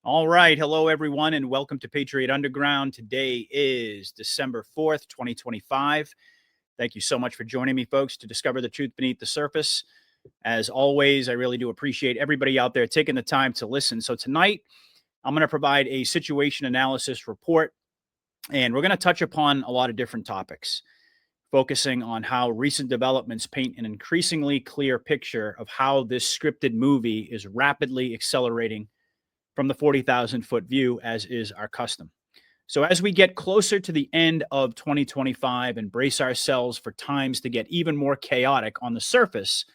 All right. Hello, everyone, and welcome to Patriot Underground. Today is December 4th, 2025. Thank you so much for joining me, folks, to discover the truth beneath the surface. As always, I really do appreciate everybody out there taking the time to listen. So, tonight, I'm going to provide a situation analysis report, and we're going to touch upon a lot of different topics, focusing on how recent developments paint an increasingly clear picture of how this scripted movie is rapidly accelerating from the 40,000-foot view, as is our custom. So, as we get closer to the end of 2025 and brace ourselves for times to get even more chaotic on the surface,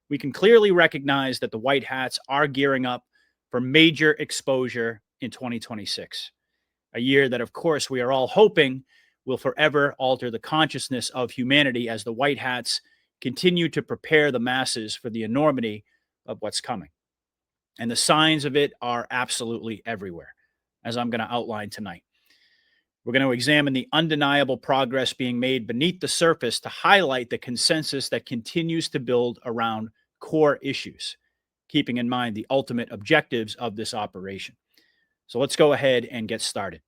we can clearly recognize that the White Hats are gearing up for major exposure in 2026. A year that, of course, we are all hoping will forever alter the consciousness of humanity as the White Hats continue to prepare the masses for the enormity of what's coming. And the signs of it are absolutely everywhere, as I'm going to outline tonight. We're going to examine the undeniable progress being made beneath the surface to highlight the consensus that continues to build around core issues, keeping in mind the ultimate objectives of this operation. So let's go ahead and get started.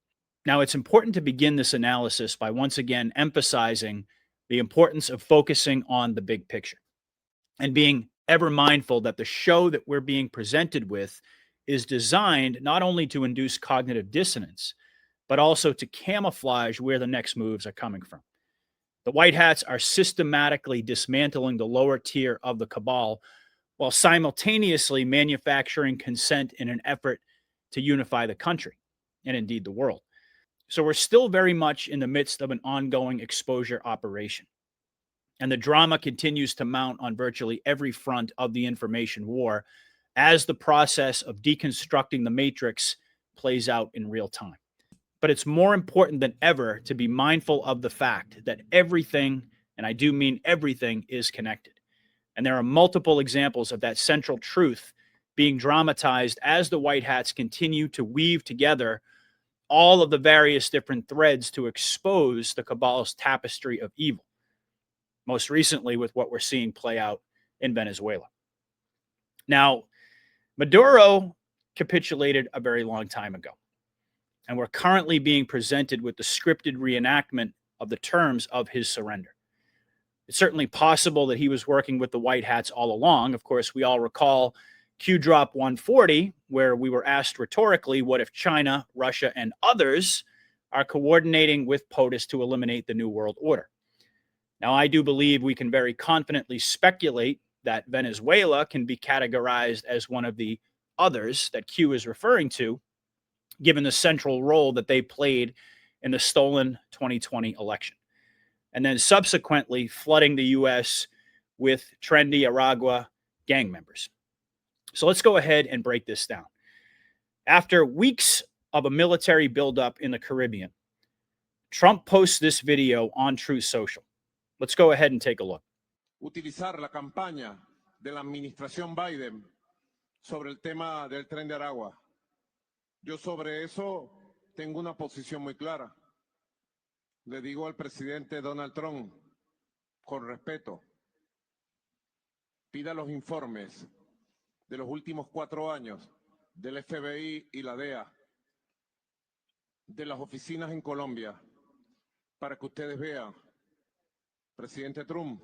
Now, it's important to begin this analysis by once again emphasizing the importance of focusing on the big picture and being ever mindful that the show that we're being presented with is designed not only to induce cognitive dissonance, but also to camouflage where the next moves are coming from. The White Hats are systematically dismantling the lower tier of the cabal while simultaneously manufacturing consent in an effort to unify the country and indeed the world. So we're still very much in the midst of an ongoing exposure operation. And the drama continues to mount on virtually every front of the information war as the process of deconstructing the matrix plays out in real time. But it's more important than ever to be mindful of the fact that everything, and I do mean everything, is connected. And there are multiple examples of that central truth being dramatized as the White Hats continue to weave together all of the various different threads to expose the cabal's tapestry of evil, most recently with what we're seeing play out in Venezuela. Now, Maduro capitulated a very long time ago, and we're currently being presented with the scripted reenactment of the terms of his surrender. It's certainly possible that he was working with the White Hats all along. Of course, we all recall Q Drop 140, where we were asked rhetorically, what if China, Russia, and others are coordinating with POTUS to eliminate the New World Order? Now, I do believe we can very confidently speculate that Venezuela can be categorized as one of the others that Q is referring to, given the central role that they played in the stolen 2020 election, and then subsequently flooding the U.S. with Trendy Aragua gang members. So let's go ahead and break this down. After weeks of a military buildup in the Caribbean, Trump posts this video on Truth Social. Let's go ahead and take a look. Utilizar la campaña de la administración Biden sobre el tema del tren de Aragua. Yo sobre eso tengo una posición muy clara. Le digo al presidente Donald Trump, con respeto, pida los informes de los últimos 4 años del FBI y la DEA, de las oficinas en Colombia, para que ustedes vean, presidente Trump,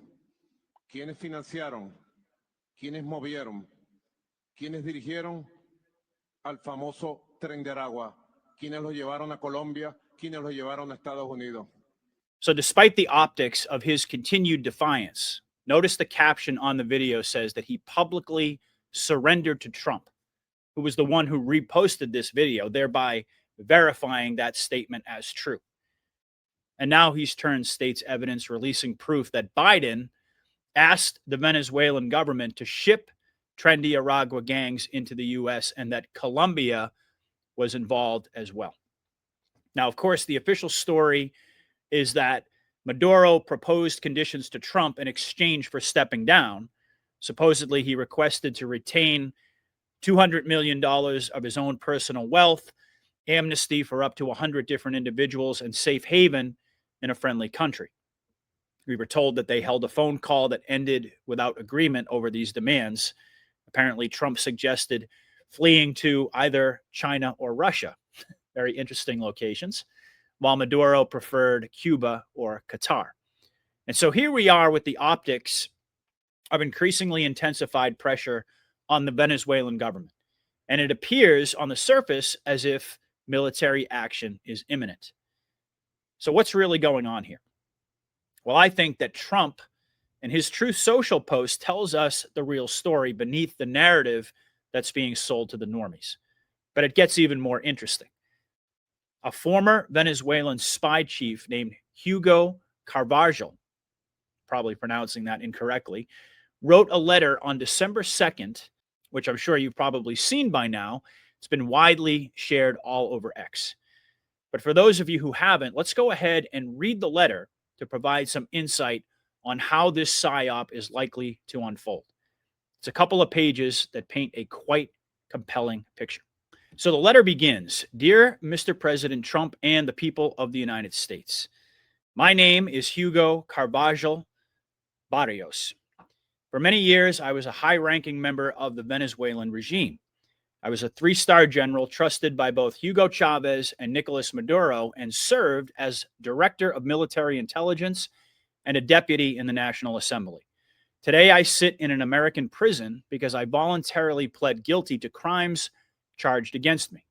quiénes financiaron, quiénes movieron, quiénes dirigieron al famoso tren de Aragua, quiénes lo llevaron a Colombia, quiénes lo llevaron a Estados Unidos. So despite the optics of his continued defiance, notice the caption on the video says that he publicly surrendered to Trump, who was the one who reposted this video, thereby verifying that statement as true. And now he's turned state's evidence, releasing proof that Biden asked the Venezuelan government to ship Trendy Aragua gangs into the U.S. and that Colombia was involved as well. Now, of course, the official story is that Maduro proposed conditions to Trump in exchange for stepping down. Supposedly, he requested to retain $200 million of his own personal wealth, amnesty for up to 100 different individuals, and safe haven in a friendly country. We were told that they held a phone call that ended without agreement over these demands. Apparently, Trump suggested fleeing to either China or Russia. Very interesting locations, while Maduro preferred Cuba or Qatar. And so here we are with the optics of increasingly intensified pressure on the Venezuelan government. And it appears on the surface as if military action is imminent. So what's really going on here? Well, I think that Trump and his Truth Social post tells us the real story beneath the narrative that's being sold to the normies. But it gets even more interesting. A former Venezuelan spy chief named Hugo Carvajal, probably pronouncing that incorrectly, wrote a letter on December 2nd, which I'm sure you've probably seen by now. It's been widely shared all over X. But for those of you who haven't, let's go ahead and read the letter to provide some insight on how this psyop is likely to unfold. It's a couple of pages that paint a quite compelling picture. So the letter begins, "Dear Mr. President Trump and the people of the United States, my name is Hugo Carvajal Barrios. For many years, I was a high-ranking member of the Venezuelan regime. I was a 3-star general trusted by both Hugo Chavez and Nicolas Maduro and served as Director of Military Intelligence and a deputy in the National Assembly. Today, I sit in an American prison because I voluntarily pled guilty to crimes charged against me,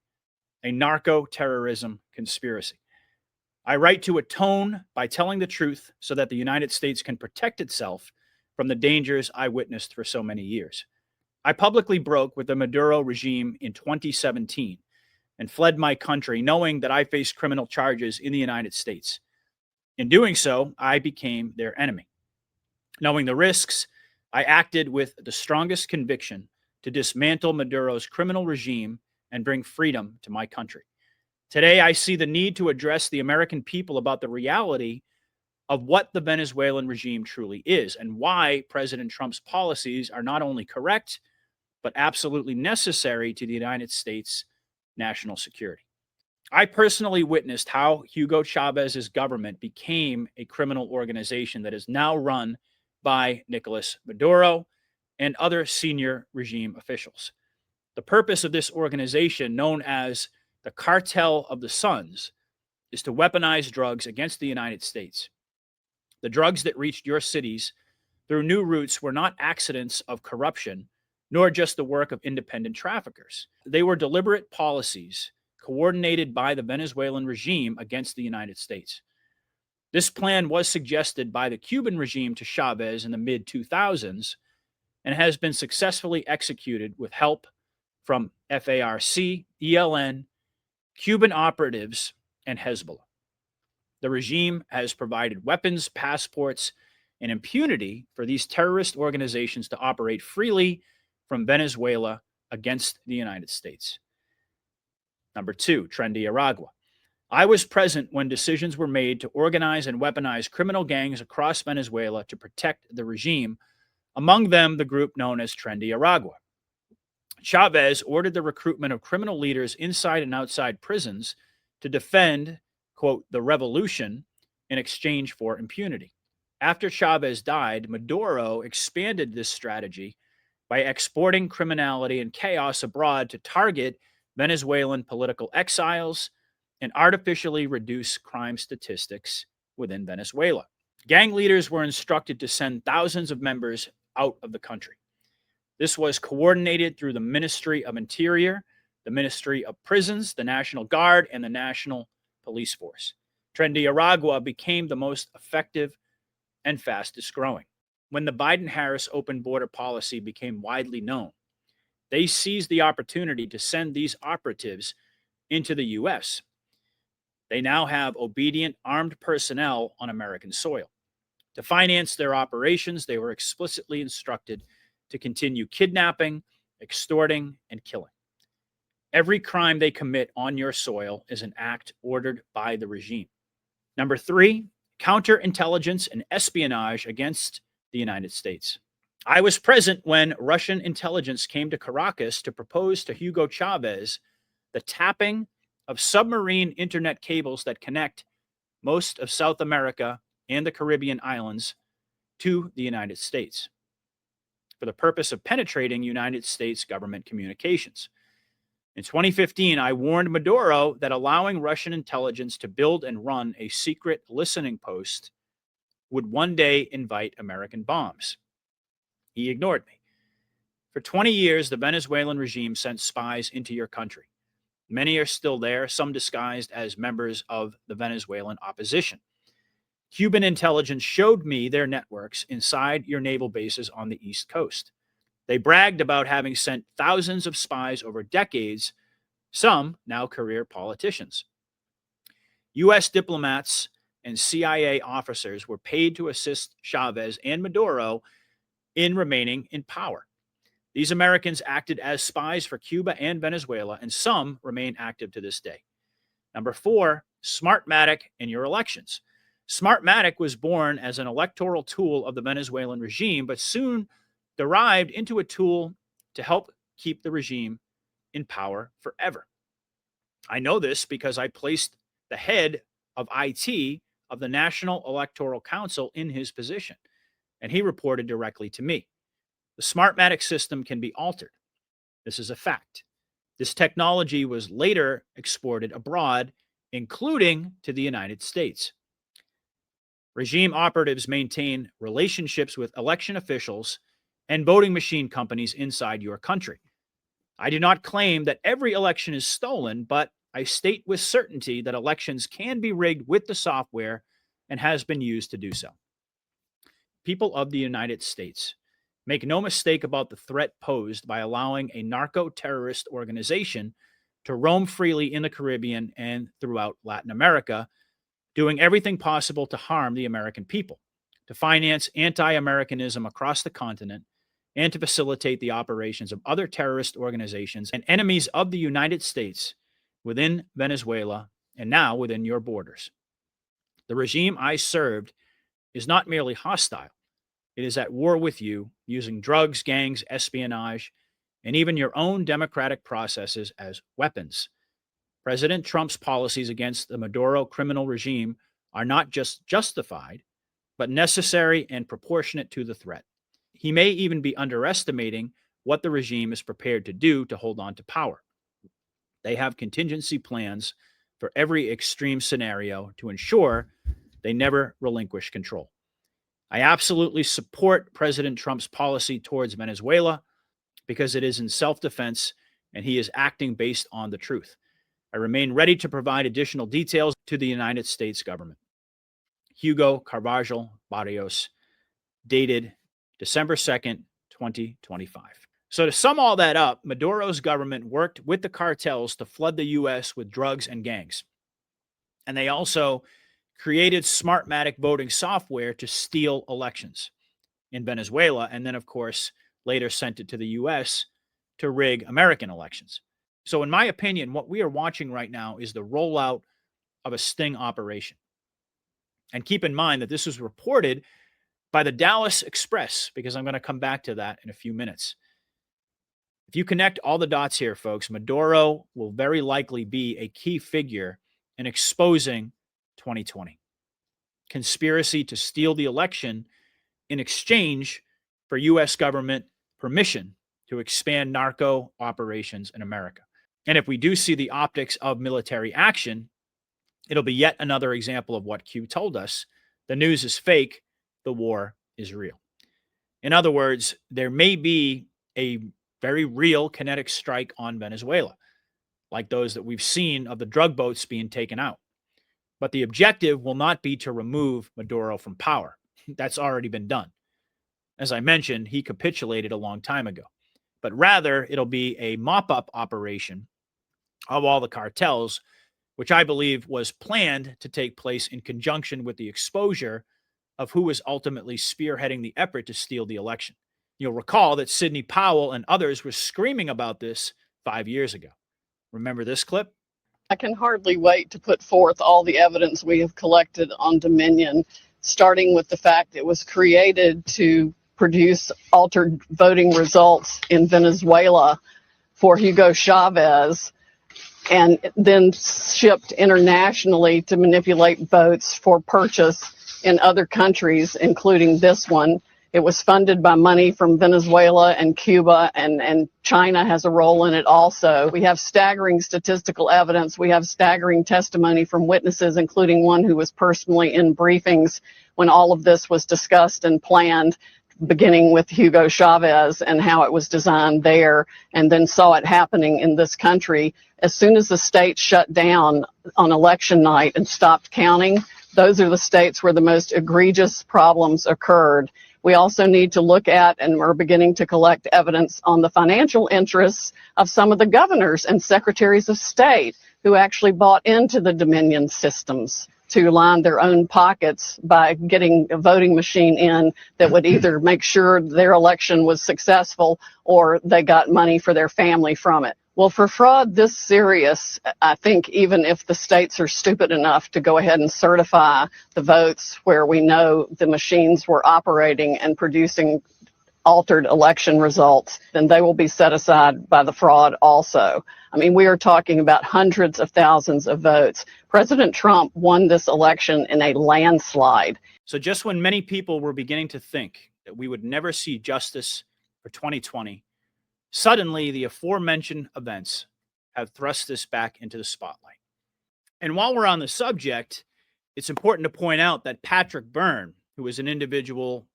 a narco-terrorism conspiracy. I write to atone by telling the truth so that the United States can protect itself from the dangers I witnessed for so many years. I publicly broke with the Maduro regime in 2017 and fled my country knowing that I faced criminal charges in the United States. In doing so, I became their enemy. Knowing the risks, I acted with the strongest conviction to dismantle Maduro's criminal regime and bring freedom to my country. Today, I see the need to address the American people about the reality of what the Venezuelan regime truly is and why President Trump's policies are not only correct, but absolutely necessary to the United States' national security. I personally witnessed how Hugo Chavez's government became a criminal organization that is now run by Nicolas Maduro and other senior regime officials. The purpose of this organization, known as the Cartel of the Suns, is to weaponize drugs against the United States. The drugs that reached your cities through new routes were not accidents of corruption, nor just the work of independent traffickers. They were deliberate policies coordinated by the Venezuelan regime against the United States. This plan was suggested by the Cuban regime to Chavez in the mid-2000s and has been successfully executed with help from FARC, ELN, Cuban operatives, and Hezbollah. The regime has provided weapons, passports, and impunity for these terrorist organizations to operate freely from Venezuela against the United States. Number 2, Trendy Aragua. I was present when decisions were made to organize and weaponize criminal gangs across Venezuela to protect the regime, among them the group known as Trendy Aragua. Chavez ordered the recruitment of criminal leaders inside and outside prisons to defend, quote, the revolution in exchange for impunity. After Chavez died, Maduro expanded this strategy by exporting criminality and chaos abroad to target Venezuelan political exiles and artificially reduce crime statistics within Venezuela. Gang leaders were instructed to send thousands of members out of the country. This was coordinated through the Ministry of Interior, the Ministry of Prisons, the National Guard, and the National Police Force. Trendy Aragua became the most effective and fastest growing. When the Biden-Harris open border policy became widely known, they seized the opportunity to send these operatives into the U.S. They now have obedient armed personnel on American soil. To finance their operations, they were explicitly instructed to continue kidnapping, extorting, and killing. Every crime they commit on your soil is an act ordered by the regime. Number 3, counterintelligence and espionage against the United States. I was present when Russian intelligence came to Caracas to propose to Hugo Chavez the tapping of submarine internet cables that connect most of South America and the Caribbean islands to the United States for the purpose of penetrating United States government communications. In 2015, I warned Maduro that allowing Russian intelligence to build and run a secret listening post would one day invite American bombs. He ignored me. For 20 years, the Venezuelan regime sent spies into your country. Many are still there, some disguised as members of the Venezuelan opposition. Cuban intelligence showed me their networks inside your naval bases on the East Coast. They bragged about having sent thousands of spies over decades, some now career politicians. U.S. diplomats and CIA officers were paid to assist Chavez and Maduro in remaining in power. These Americans acted as spies for Cuba and Venezuela, and some remain active to this day. Number 4, Smartmatic in your elections. Smartmatic was born as an electoral tool of the Venezuelan regime, but soon derived into a tool to help keep the regime in power forever. I know this because I placed the head of IT of the National Electoral Council in his position, and he reported directly to me. The Smartmatic system can be altered. This is a fact. This technology was later exported abroad, including to the United States. Regime operatives maintain relationships with election officials and voting machine companies inside your country. I do not claim that every election is stolen, but I state with certainty that elections can be rigged with the software and has been used to do so. People of the United States, make no mistake about the threat posed by allowing a narco-terrorist organization to roam freely in the Caribbean and throughout Latin America, doing everything possible to harm the American people, to finance anti-Americanism across the continent, and to facilitate the operations of other terrorist organizations and enemies of the United States within Venezuela and now within your borders. The regime I served is not merely hostile. It is at war with you, using drugs, gangs, espionage, and even your own democratic processes as weapons. President Trump's policies against the Maduro criminal regime are not just justified, but necessary and proportionate to the threat. He may even be underestimating what the regime is prepared to do to hold on to power. They have contingency plans for every extreme scenario to ensure they never relinquish control. I absolutely support President Trump's policy towards Venezuela because it is in self-defense and he is acting based on the truth. I remain ready to provide additional details to the United States government. Hugo Carvajal Barrios, dated December 2nd, 2025. So to sum all that up, Maduro's government worked with the cartels to flood the U.S. with drugs and gangs. And they also created Smartmatic voting software to steal elections in Venezuela, and then, of course, later sent it to the U.S. to rig American elections. So in my opinion, what we are watching right now is the rollout of a sting operation. And keep in mind that this was reported by the Dallas Express, because I'm going to come back to that in a few minutes. If you connect all the dots here, folks, Maduro will very likely be a key figure in exposing 2020. Conspiracy to steal the election in exchange for U.S. government permission to expand narco operations in America. And if we do see the optics of military action, it'll be yet another example of what Q told us. The news is fake. The war is real. In other words, there may be a very real kinetic strike on Venezuela, like those that we've seen of the drug boats being taken out. But the objective will not be to remove Maduro from power. That's already been done. As I mentioned, he capitulated a long time ago. But rather, it'll be a mop-up operation of all the cartels, which I believe was planned to take place in conjunction with the exposure of who was ultimately spearheading the effort to steal the election. You'll recall that Sidney Powell and others were screaming about this 5 years ago. Remember this clip? I can hardly wait to put forth all the evidence we have collected on Dominion, starting with the fact it was created to produce altered voting results in Venezuela for Hugo Chavez, and then shipped internationally to manipulate votes for purchase in other countries, including this one, It was funded by money from Venezuela and Cuba, and China has a role in it also. We have staggering statistical evidence. We have staggering testimony from witnesses, including one who was personally in briefings when all of this was discussed and planned, beginning with Hugo Chavez and how it was designed there, and then saw it happening in this country. As soon as the state shut down on election night and stopped counting, those are the states where the most egregious problems occurred. We also need to look at, and we're beginning to collect evidence on the financial interests of some of the governors and secretaries of state who actually bought into the Dominion systems to line their own pockets by getting a voting machine in that would either make sure their election was successful or they got money for their family from it. Well, for fraud this serious, I think even if the states are stupid enough to go ahead and certify the votes where we know the machines were operating and producing altered election results, then they will be set aside by the fraud also. I mean, we are talking about hundreds of thousands of votes. President Trump won this election in a landslide. So just when many people were beginning to think that we would never see justice for 2020, suddenly the aforementioned events have thrust this back into the spotlight. And while we're on the subject, it's important to point out that Patrick Byrne, who is an individual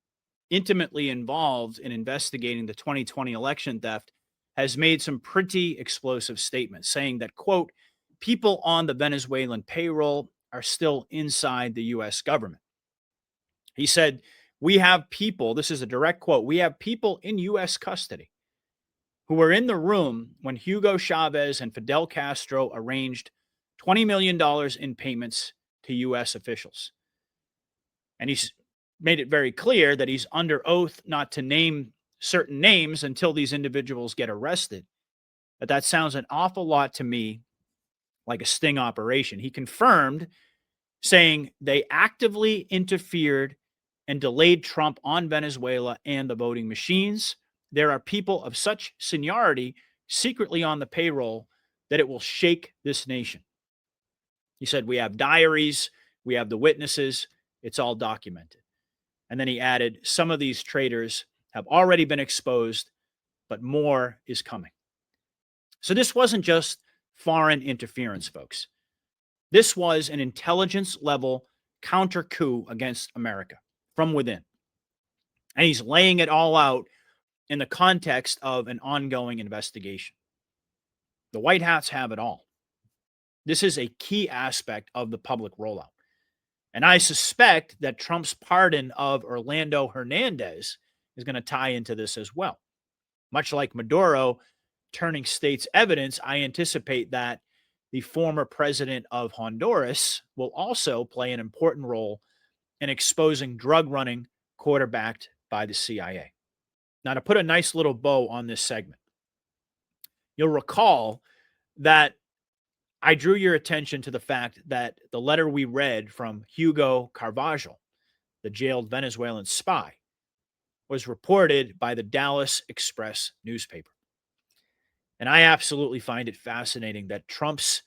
intimately involved in investigating the 2020 election theft, has made some pretty explosive statements saying that, quote, people on the Venezuelan payroll are still inside the U.S. government. He said, we have people, this is a direct quote, we have people in U.S. custody who were in the room when Hugo Chavez and Fidel Castro arranged $20 million in payments to U.S. officials. And he's made it very clear that he's under oath not to name certain names until these individuals get arrested. But that sounds an awful lot to me like a sting operation. He confirmed, saying they actively interfered and delayed Trump on Venezuela and the voting machines. There are people of such seniority secretly on the payroll that it will shake this nation. He said, we have diaries, we have the witnesses, it's all documented. And then he added, some of these traitors have already been exposed, but more is coming. So this wasn't just foreign interference, folks. This was an intelligence level counter coup against America from within. And he's laying it all out in the context of an ongoing investigation. The White Hats have it all. This is a key aspect of the public rollout. And I suspect that Trump's pardon of Orlando Hernandez is going to tie into this as well. Much like Maduro turning state's evidence, I anticipate that the former president of Honduras will also play an important role in exposing drug running quarterbacked by the CIA. Now, to put a nice little bow on this segment, you'll recall that I drew your attention to the fact that the letter we read from Hugo Carvajal, the jailed Venezuelan spy, was reported by the Dallas Express newspaper. And I absolutely find it fascinating that Trump's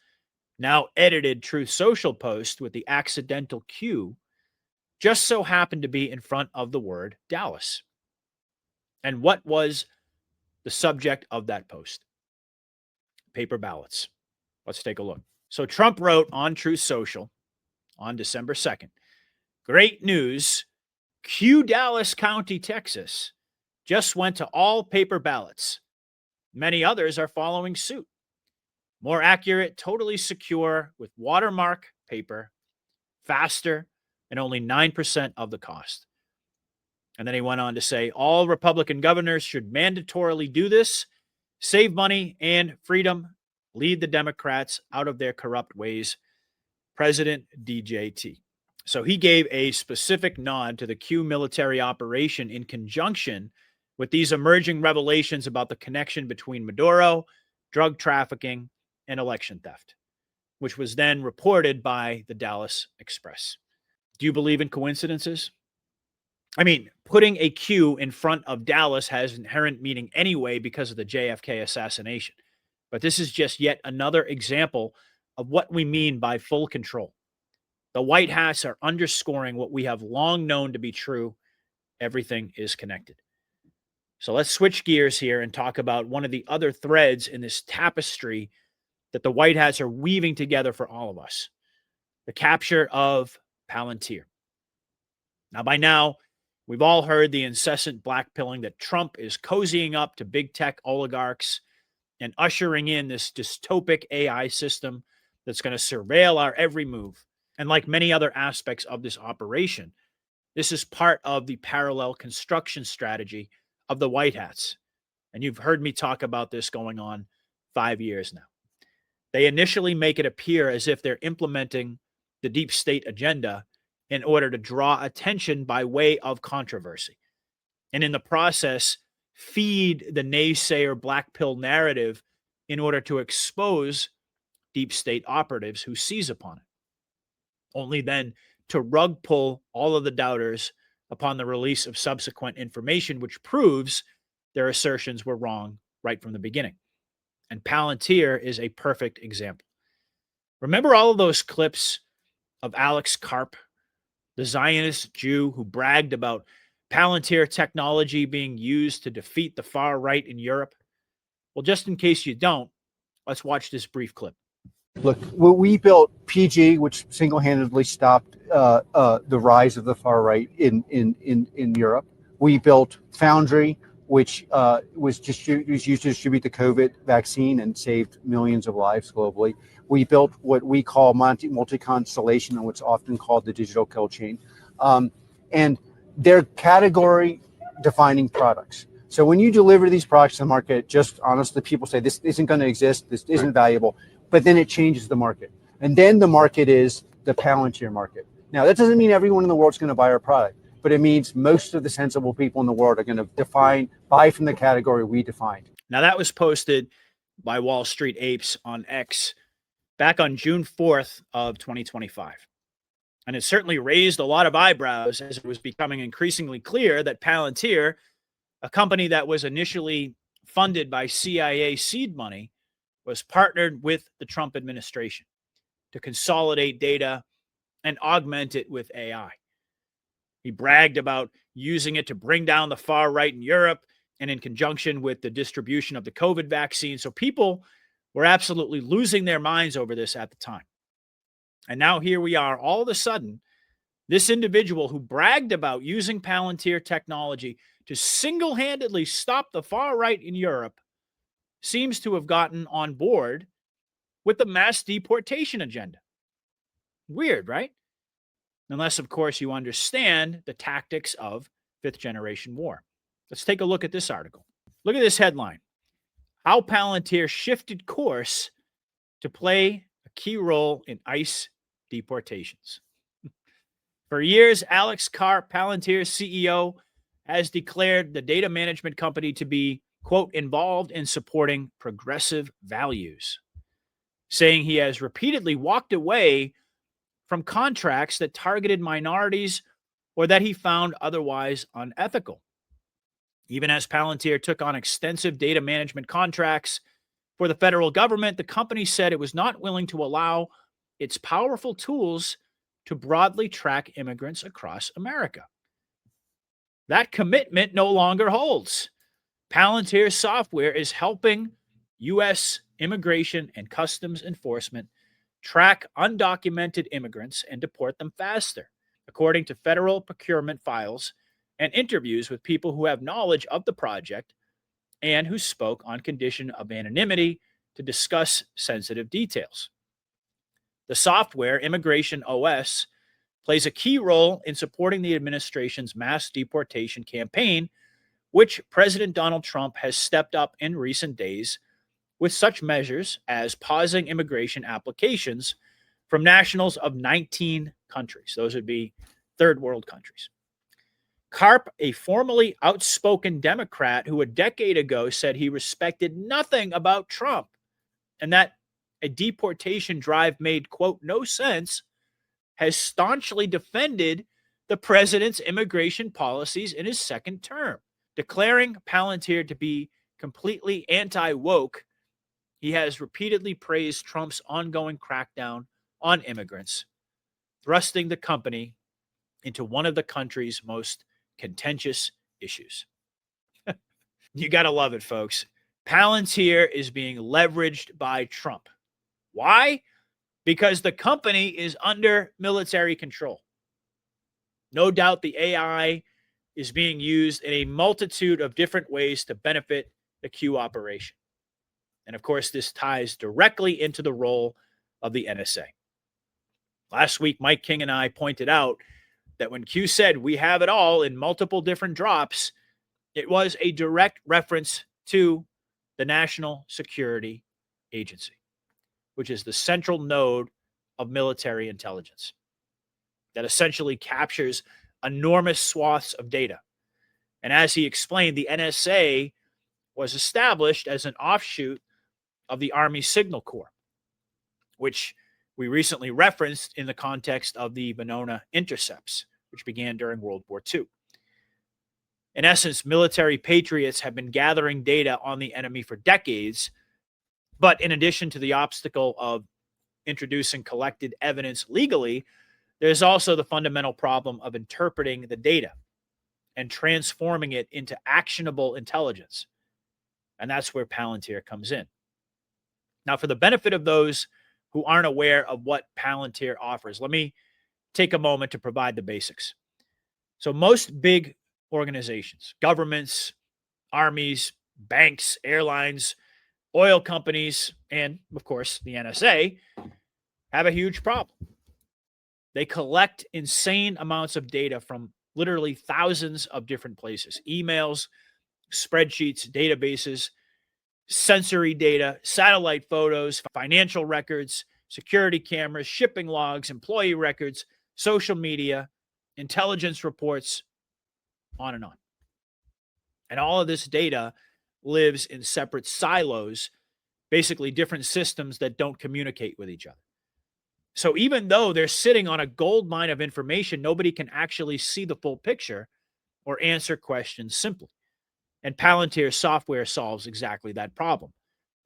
now edited Truth Social post with the accidental Q just so happened to be in front of the word Dallas. And what was the subject of that post? Paper ballots. Let's take a look. So Trump wrote on Truth Social on December 2nd, great news, Q Dallas County, Texas, just went to all paper ballots. Many others are following suit. More accurate, totally secure, with watermark paper, faster, and only 9% of the cost. And then he went on to say, all Republican governors should mandatorily do this, save money and freedom, lead the Democrats out of their corrupt ways. President DJT. So he gave a specific nod to the Q military operation in conjunction with these emerging revelations about the connection between Maduro, drug trafficking, and election theft, which was then reported by the Dallas Express. Do you believe in coincidences? I mean, putting a Q in front of Dallas has inherent meaning anyway because of the JFK assassination. But this is just yet another example of what we mean by full control. The White Hats are underscoring what we have long known to be true, everything is connected. So let's switch gears here and talk about one of the other threads in this tapestry that the White Hats are weaving together for all of us: the capture of Palantir. Now, by now, we've all heard the incessant blackpilling that Trump is cozying up to big tech oligarchs and ushering in this dystopic AI system that's going to surveil our every move. And like many other aspects of this operation, this is part of the parallel construction strategy of the White Hats. And you've heard me talk about this going on 5 years now. They initially make it appear as if they're implementing the deep state agenda in order to draw attention by way of controversy, and in the process, feed the naysayer black pill narrative in order to expose deep state operatives who seize upon it, only then to rug pull all of the doubters upon the release of subsequent information which proves their assertions were wrong right from the beginning. And Palantir is a perfect example. Remember all of those clips of Alex Karp, the Zionist Jew who bragged about Palantir technology being used to defeat the far right in Europe? Well, just in case you don't, let's watch this brief clip. Look, we built PG, which single-handedly stopped the rise of the far right in Europe. We built Foundry, which was used to distribute the COVID vaccine and saved millions of lives globally. We built what we call multi-constellation, and what's often called the digital kill chain. And they're category-defining products. So when you deliver these products to the market, just honestly, people say this isn't going to exist, this isn't valuable, but then it changes the market. And then the market is the Palantir market. Now, that doesn't mean everyone in the world is going to buy our product, but it means most of the sensible people in the world are going to buy from the category we defined. Now, that was posted by Wall Street Apes on X back on June 4th of 2025. And it certainly raised a lot of eyebrows as it was becoming increasingly clear that Palantir, a company that was initially funded by CIA seed money, was partnered with the Trump administration to consolidate data and augment it with AI. He bragged about using it to bring down the far right in Europe and in conjunction with the distribution of the COVID vaccine. So people were absolutely losing their minds over this at the time. And now here we are, all of a sudden, this individual who bragged about using Palantir technology to single-handedly stop the far right in Europe seems to have gotten on board with the mass deportation agenda. Weird, right? Unless, of course, you understand the tactics of fifth-generation war. Let's take a look at this article. Look at this headline: How Palantir Shifted Course to Play a Key Role in ICE Deportations. For years, Alex Karp, Palantir's CEO, has declared the data management company to be, quote, involved in supporting progressive values, saying he has repeatedly walked away from contracts that targeted minorities or that he found otherwise unethical. Even as Palantir took on extensive data management contracts for the federal government, the company said it was not willing to allow its powerful tools to broadly track immigrants across America. That commitment no longer holds. Palantir's software is helping U.S. Immigration and Customs Enforcement track undocumented immigrants and deport them faster, according to federal procurement files and interviews with people who have knowledge of the project and who spoke on condition of anonymity to discuss sensitive details. The software, Immigration OS, plays a key role in supporting the administration's mass deportation campaign, which President Donald Trump has stepped up in recent days with such measures as pausing immigration applications from nationals of 19 countries. Those would be third world countries. Karp, a formerly outspoken Democrat who a decade ago said he respected nothing about Trump and that a deportation drive made, quote, no sense, has staunchly defended the president's immigration policies in his second term. Declaring Palantir to be completely anti-woke, he has repeatedly praised Trump's ongoing crackdown on immigrants, thrusting the company into one of the country's most contentious issues. You got to love it, folks. Palantir is being leveraged by Trump. Why? Because the company is under military control. No doubt the AI is being used in a multitude of different ways to benefit the Q operation. And of course, this ties directly into the role of the NSA. Last week, Mike King and I pointed out that when Q said we have it all in multiple different drops, it was a direct reference to the National Security Agency, which is the central node of military intelligence that essentially captures enormous swaths of data. And as he explained, the NSA was established as an offshoot of the Army Signal Corps, which we recently referenced in the context of the Venona intercepts, which began during World War II. In essence, military patriots have been gathering data on the enemy for decades, but in addition to the obstacle of introducing collected evidence legally, there's also the fundamental problem of interpreting the data and transforming it into actionable intelligence. And that's where Palantir comes in. Now, for the benefit of those who aren't aware of what Palantir offers, let me take a moment to provide the basics. So most big organizations, governments, armies, banks, airlines, oil companies, and of course the NSA have a huge problem. They collect insane amounts of data from literally thousands of different places: emails, spreadsheets, databases, sensory data, satellite photos, financial records, security cameras, shipping logs, employee records, social media, intelligence reports, on and on. And all of this data lives in separate silos, basically different systems that don't communicate with each other. So even though they're sitting on a gold mine of information, nobody can actually see the full picture or answer questions simply. And Palantir software solves exactly that problem.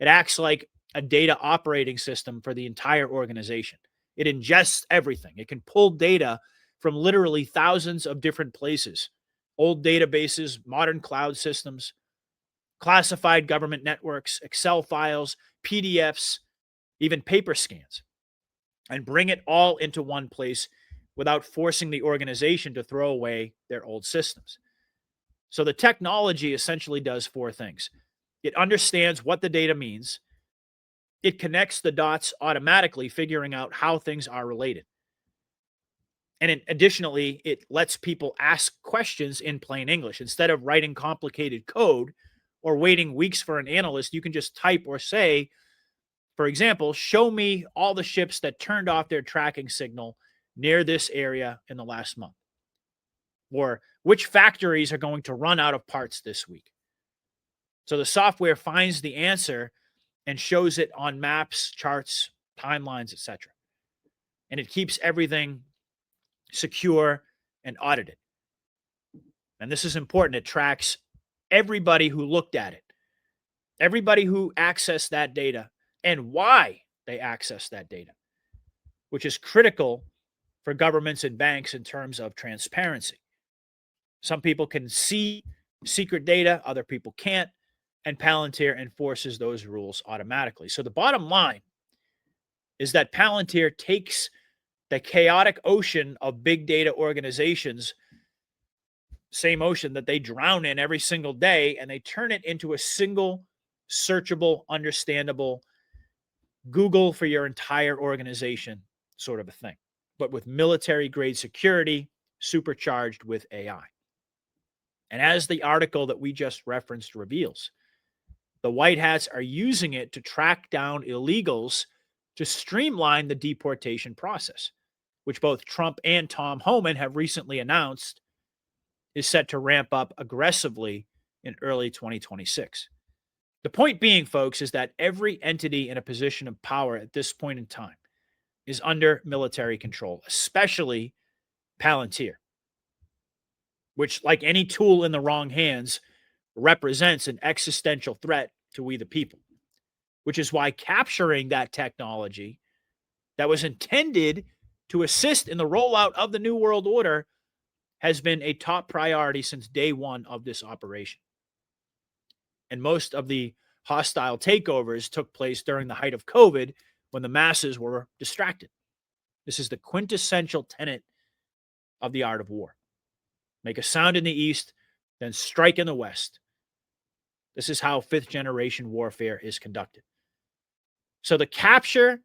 It acts like a data operating system for the entire organization. It ingests everything. It can pull data from literally thousands of different places: old databases, modern cloud systems, classified government networks, Excel files, PDFs, even paper scans, and bring it all into one place without forcing the organization to throw away their old systems. So the technology essentially does four things. It understands what the data means. It connects the dots automatically, figuring out how things are related. And additionally, it lets people ask questions in plain English. Instead of writing complicated code or waiting weeks for an analyst, you can just type or say, for example, show me all the ships that turned off their tracking signal near this area in the last month. Or which factories are going to run out of parts this week. So the software finds the answer and shows it on maps, charts, timelines, etc. And it keeps everything secure and audited. And this is important. It tracks everybody who looked at it, everybody who accessed that data, and why they accessed that data, which is critical for governments and banks in terms of transparency. Some people can see secret data, other people can't, and Palantir enforces those rules automatically. So the bottom line is that Palantir takes the chaotic ocean of big data organizations, same ocean that they drown in every single day, and they turn it into a single, searchable, understandable Google for your entire organization sort of a thing, but with military-grade security supercharged with AI. And as the article that we just referenced reveals, the White Hats are using it to track down illegals to streamline the deportation process, which both Trump and Tom Homan have recently announced is set to ramp up aggressively in early 2026. The point being, folks, is that every entity in a position of power at this point in time is under military control, especially Palantir, which, like any tool in the wrong hands, represents an existential threat to we the people, which is why capturing that technology that was intended to assist in the rollout of the New World Order has been a top priority since day one of this operation. And most of the hostile takeovers took place during the height of COVID when the masses were distracted. This is the quintessential tenet of the art of war. Make a sound in the East, then strike in the West. This is how fifth generation warfare is conducted. So the capture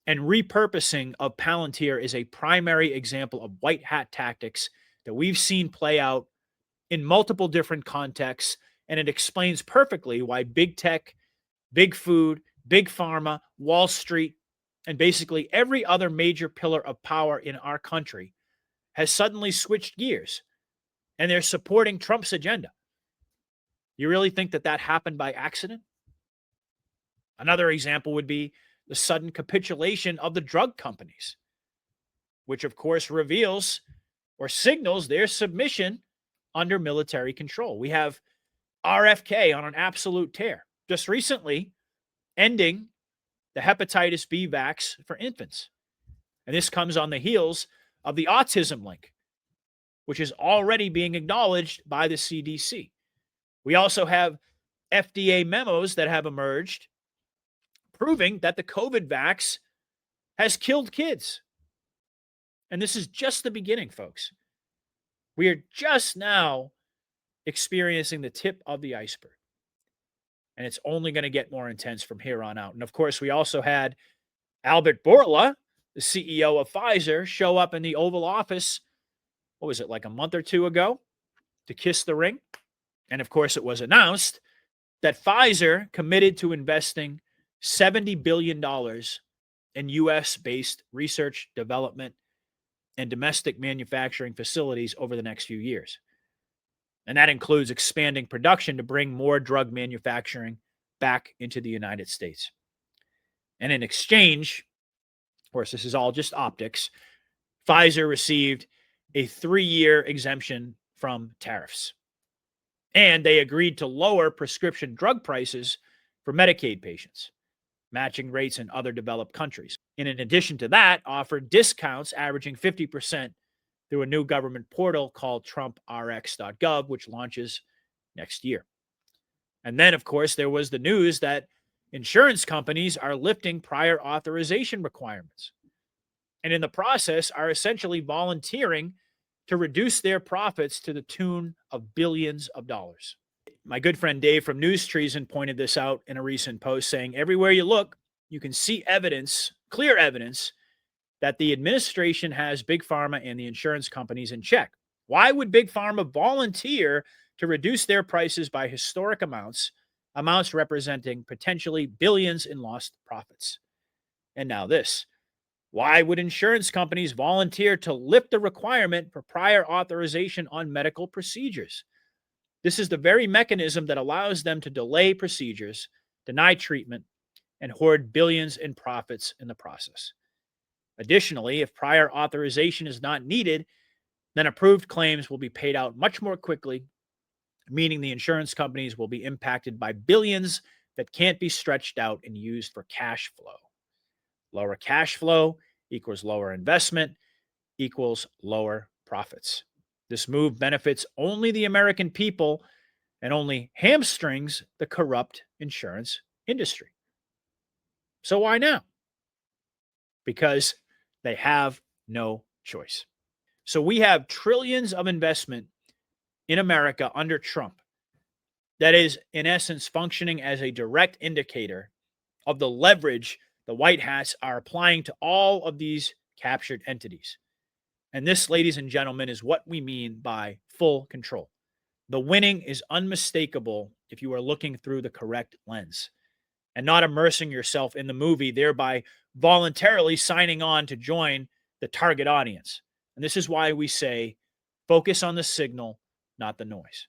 and repurposing of Palantir is a primary example of white hat tactics that we've seen play out in multiple different contexts, and it explains perfectly why big tech, big food, big pharma, Wall Street, and basically every other major pillar of power in our country has suddenly switched gears, and they're supporting Trump's agenda. You really think that that happened by accident? Another example would be the sudden capitulation of the drug companies, which of course reveals or signals their submission under military control. We have RFK on an absolute tear, just recently ending the hepatitis B vax for infants. And this comes on the heels of the autism link, which is already being acknowledged by the CDC. We also have FDA memos that have emerged proving that the COVID vax has killed kids. And this is just the beginning, folks. We are just now experiencing the tip of the iceberg. And it's only going to get more intense from here on out. And of course, we also had Albert Bourla, the CEO of Pfizer, show up in the Oval Office, what was it, like a month or two ago, to kiss the ring. And of course, it was announced that Pfizer committed to investing $70 billion in US-based research, development, and domestic manufacturing facilities over the next few years. And that includes expanding production to bring more drug manufacturing back into the United States. And in exchange, of course, this is all just optics, Pfizer received a 3-year exemption from tariffs. And they agreed to lower prescription drug prices for Medicaid patients, matching rates in other developed countries. And in addition to that, offered discounts averaging 50% through a new government portal called TrumpRx.gov, which launches next year. And then, of course, there was the news that insurance companies are lifting prior authorization requirements, and in the process are essentially volunteering to reduce their profits to the tune of billions of dollars. My good friend Dave from News Treason pointed this out in a recent post, saying everywhere you look, you can see evidence, clear evidence, that the administration has Big Pharma and the insurance companies in check. Why would Big Pharma volunteer to reduce their prices by historic amounts representing potentially billions in lost profits? And now this. Why would insurance companies volunteer to lift the requirement for prior authorization on medical procedures? This is the very mechanism that allows them to delay procedures, deny treatment, and hoard billions in profits in the process. Additionally, if prior authorization is not needed, then approved claims will be paid out much more quickly, meaning the insurance companies will be impacted by billions that can't be stretched out and used for cash flow. Lower cash flow equals lower investment equals lower profits. This move benefits only the American people and only hamstrings the corrupt insurance industry. So why now? Because they have no choice. So we have trillions of investment in America under Trump that is, in essence, functioning as a direct indicator of the leverage the White Hats are applying to all of these captured entities. And this, ladies and gentlemen, is what we mean by full control. The winning is unmistakable if you are looking through the correct lens and not immersing yourself in the movie, thereby voluntarily signing on to join the target audience. And this is why we say focus on the signal, not the noise,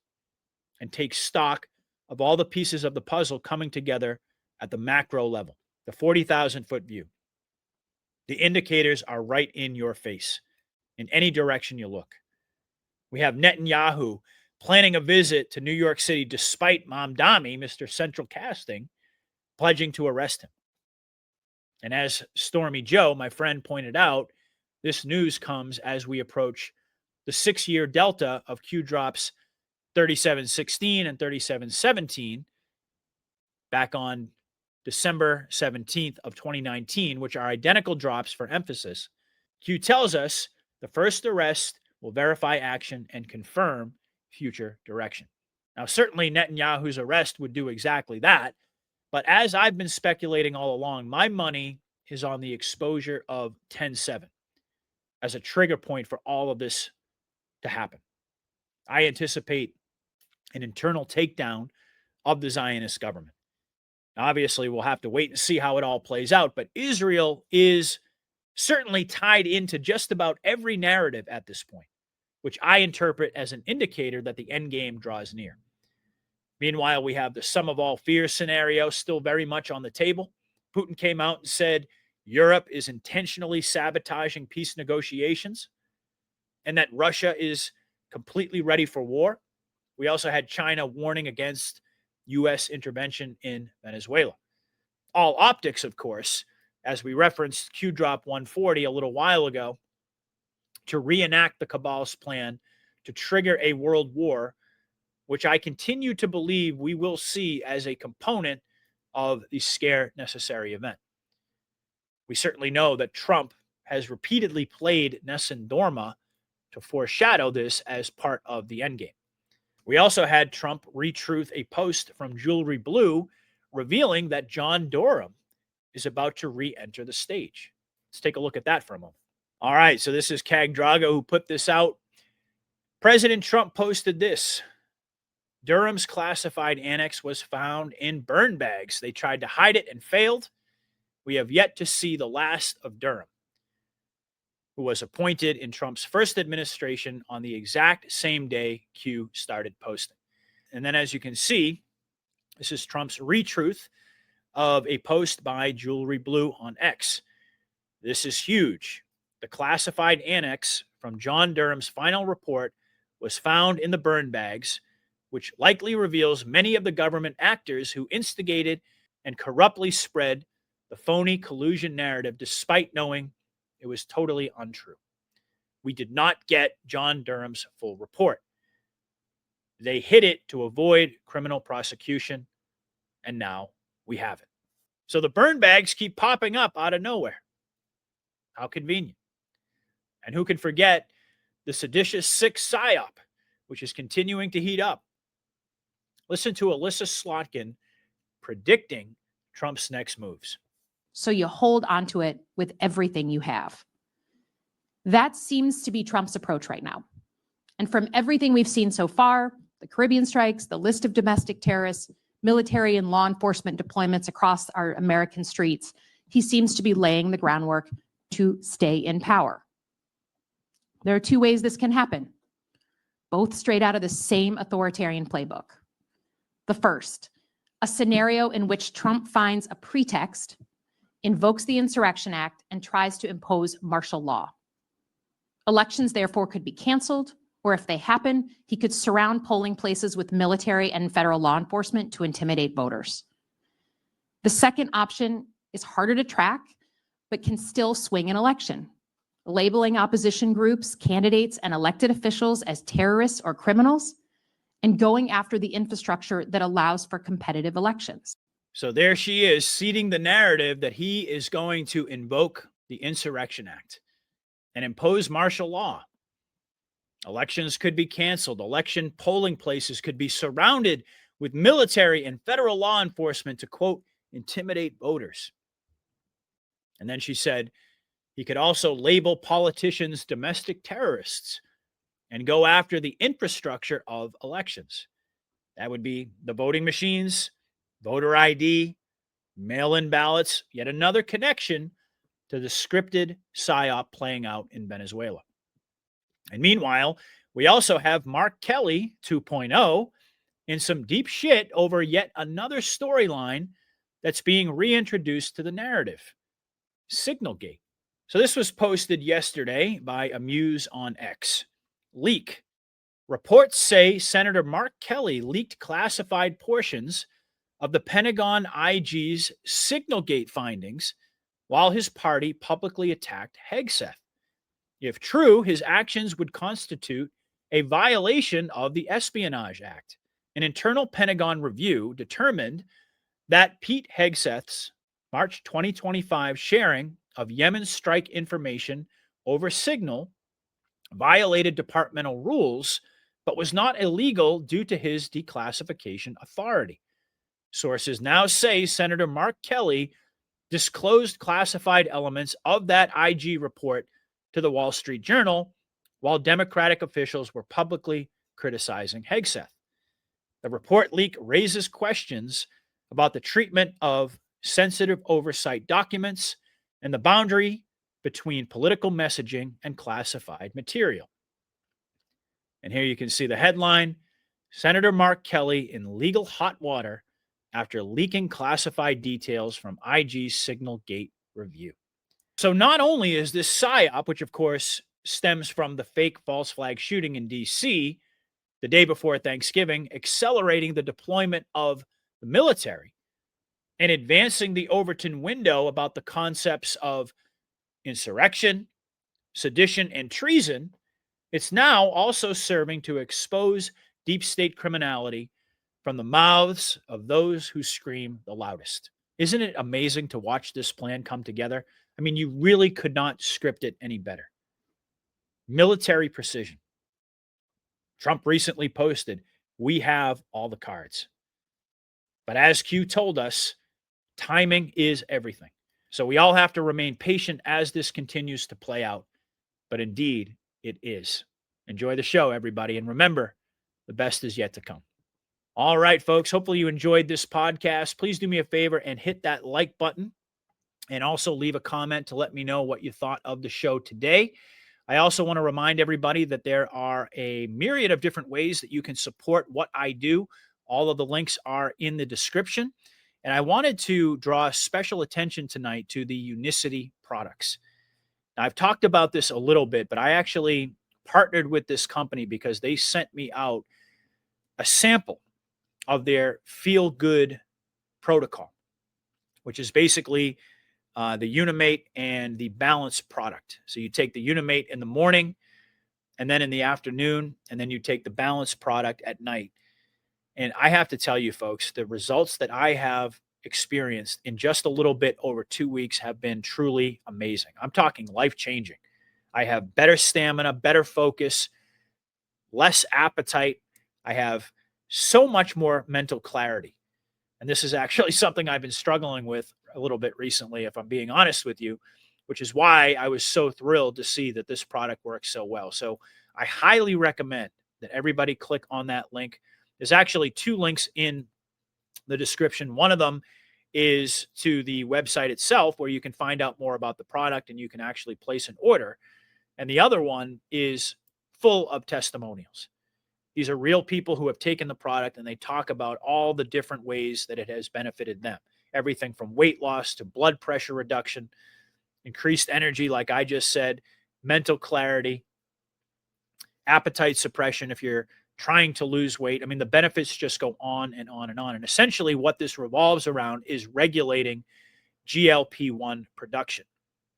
and take stock of all the pieces of the puzzle coming together at the macro level, the 40,000-foot view. The indicators are right in your face in any direction you look. We have Netanyahu planning a visit to New York City despite Mamdani, Mr. Central Casting, pledging to arrest him. And as Stormy Joe, my friend, pointed out, this news comes as we approach the 6-year delta of Q drops 3716 and 3717 back on December 17th of 2019, which are identical drops for emphasis. Q tells us the first arrest will verify action and confirm future direction. Now, certainly Netanyahu's arrest would do exactly that, but as I've been speculating all along, my money is on the exposure of 10-7 as a trigger point for all of this to happen. I anticipate an internal takedown of the Zionist government. Obviously, we'll have to wait and see how it all plays out, but Israel is certainly tied into just about every narrative at this point, which I interpret as an indicator that the end game draws near. Meanwhile, we have the sum of all fears scenario still very much on the table. Putin came out and said Europe is intentionally sabotaging peace negotiations and that Russia is completely ready for war. We also had China warning against U.S. intervention in Venezuela. All optics, of course, as we referenced Q Drop 140 a little while ago, to reenact the cabal's plan to trigger a world war, which I continue to believe we will see as a component of the scare necessary event. We certainly know that Trump has repeatedly played Nessun Dorma to foreshadow this as part of the endgame. We also had Trump retruth a post from Jewelry Blue revealing that John Durham is about to re-enter the stage. Let's take a look at that for a moment. All right, so this is Cag Drago who put this out. President Trump posted this. Durham's classified annex was found in burn bags. They tried to hide it and failed. We have yet to see the last of Durham, who was appointed in Trump's first administration on the exact same day Q started posting. And then as you can see, this is Trump's retruth of a post by Jewelry Blue on X. This is huge. The classified annex from John Durham's final report was found in the burn bags, which likely reveals many of the government actors who instigated and corruptly spread the phony collusion narrative despite knowing it was totally untrue. We did not get John Durham's full report. They hid it to avoid criminal prosecution, and now we have it. So the burn bags keep popping up out of nowhere. How convenient. And who can forget the seditious sixth PSYOP, which is continuing to heat up. Listen to Alyssa Slotkin predicting Trump's next moves. So you hold onto it with everything you have. That seems to be Trump's approach right now. And from everything we've seen so far, the Caribbean strikes, the list of domestic terrorists, military and law enforcement deployments across our American streets, he seems to be laying the groundwork to stay in power. There are two ways this can happen, both straight out of the same authoritarian playbook. The first, a scenario in which Trump finds a pretext, invokes the Insurrection Act, and tries to impose martial law. Elections, therefore, could be canceled, or if they happen, he could surround polling places with military and federal law enforcement to intimidate voters. The second option is harder to track, but can still swing an election, labeling opposition groups, candidates, and elected officials as terrorists or criminals, and going after the infrastructure that allows for competitive elections. So there she is, seeding the narrative that he is going to invoke the Insurrection Act and impose martial law. Elections could be canceled. Election polling places could be surrounded with military and federal law enforcement to, quote, intimidate voters. And then she said he could also label politicians domestic terrorists and go after the infrastructure of elections. That would be the voting machines, voter ID, mail-in ballots, yet another connection to the scripted PSYOP playing out in Venezuela. And meanwhile, we also have Mark Kelly 2.0 in some deep shit over yet another storyline that's being reintroduced to the narrative, Signalgate. So this was posted yesterday by Amuse on X. Leak. Reports say Senator Mark Kelly leaked classified portions of the Pentagon IG's Signalgate findings while his party publicly attacked Hegseth. If true, his actions would constitute a violation of the Espionage Act. An internal Pentagon review determined that Pete Hegseth's March 2025 sharing of Yemen strike information over Signal violated departmental rules, but was not illegal due to his declassification authority. Sources now say Senator Mark Kelly disclosed classified elements of that IG report to the Wall Street Journal, while Democratic officials were publicly criticizing Hegseth. The report leak raises questions about the treatment of sensitive oversight documents and the boundary between political messaging and classified material. And here you can see the headline: Senator Mark Kelly in legal hot water after leaking classified details from IG's Signal Gate review. So not only is this PSYOP, which of course stems from the fake false flag shooting in DC the day before Thanksgiving, accelerating the deployment of the military and advancing the Overton window about the concepts of insurrection, sedition, and treason, it's now also serving to expose deep state criminality from the mouths of those who scream the loudest. Isn't it amazing to watch this plan come together? I mean, you really could not script it any better. Military precision. Trump recently posted, "We have all the cards." But as Q told us, timing is everything. So we all have to remain patient as this continues to play out. But indeed, it is. Enjoy the show, everybody. And remember, the best is yet to come. All right, folks. Hopefully you enjoyed this podcast. Please do me a favor and hit that like button. And also leave a comment to let me know what you thought of the show today. I also want to remind everybody that there are a myriad of different ways that you can support what I do. All of the links are in the description. And I wanted to draw special attention tonight to the Unicity products. Now, I've talked about this a little bit, but I actually partnered with this company because they sent me out a sample of their Feel Good protocol, which is basically the Unimate and the Balance product. So you take the Unimate in the morning and then in the afternoon, and then you take the Balance product at night. And I have to tell you, folks, the results that I have experienced in just a little bit over 2 weeks have been truly amazing. I'm talking life-changing. I have better stamina, better focus, less appetite. I have so much more mental clarity. And this is actually something I've been struggling with a little bit recently, if I'm being honest with you, which is why I was so thrilled to see that this product works so well. So I highly recommend that everybody click on that link. There's actually 2 links in the description. One of them is to the website itself, where you can find out more about the product and you can actually place an order. And the other one is full of testimonials. These are real people who have taken the product and they talk about all the different ways that it has benefited them. Everything from weight loss to blood pressure reduction, increased energy, like I just said, mental clarity, appetite suppression if you're trying to lose weight. I mean, the benefits just go on and on and on. And essentially what this revolves around is regulating GLP-1 production.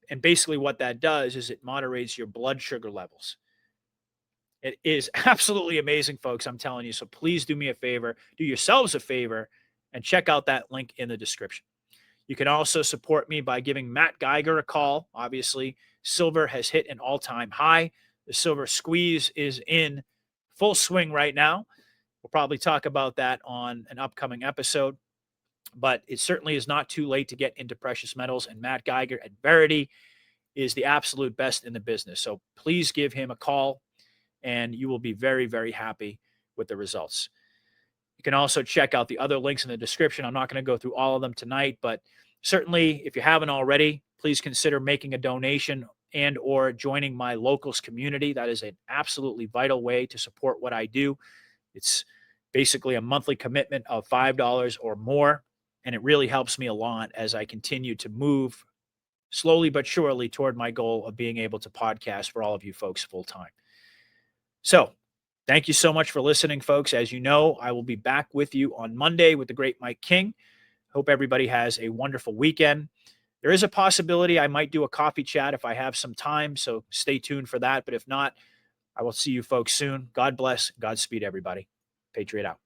And basically what that does is it moderates your blood sugar levels. It is absolutely amazing, folks, I'm telling you. So please do me a favor, do yourselves a favor, and check out that link in the description. You can also support me by giving Matt Geiger a call. Obviously, silver has hit an all-time high. The silver squeeze is in full swing right now. We'll probably talk about that on an upcoming episode, but it certainly is not too late to get into precious metals, and Matt Geiger at Verity is the absolute best in the business. So please give him a call and you will be very, very happy with the results. You can also check out the other links in the description. I'm not going to go through all of them tonight, but certainly if you haven't already, please consider making a donation and or joining my locals community. That is an absolutely vital way to support what I do. It's basically a monthly commitment of $5 or more, and it really helps me a lot as I continue to move slowly but surely toward my goal of being able to podcast for all of you folks full time. So thank you so much for listening, folks. As you know, I will be back with you on Monday with the great Mike King. Hope everybody has a wonderful weekend. There is a possibility I might do a coffee chat if I have some time, so stay tuned for that. But if not, I will see you folks soon. God bless. Godspeed, everybody. Patriot out.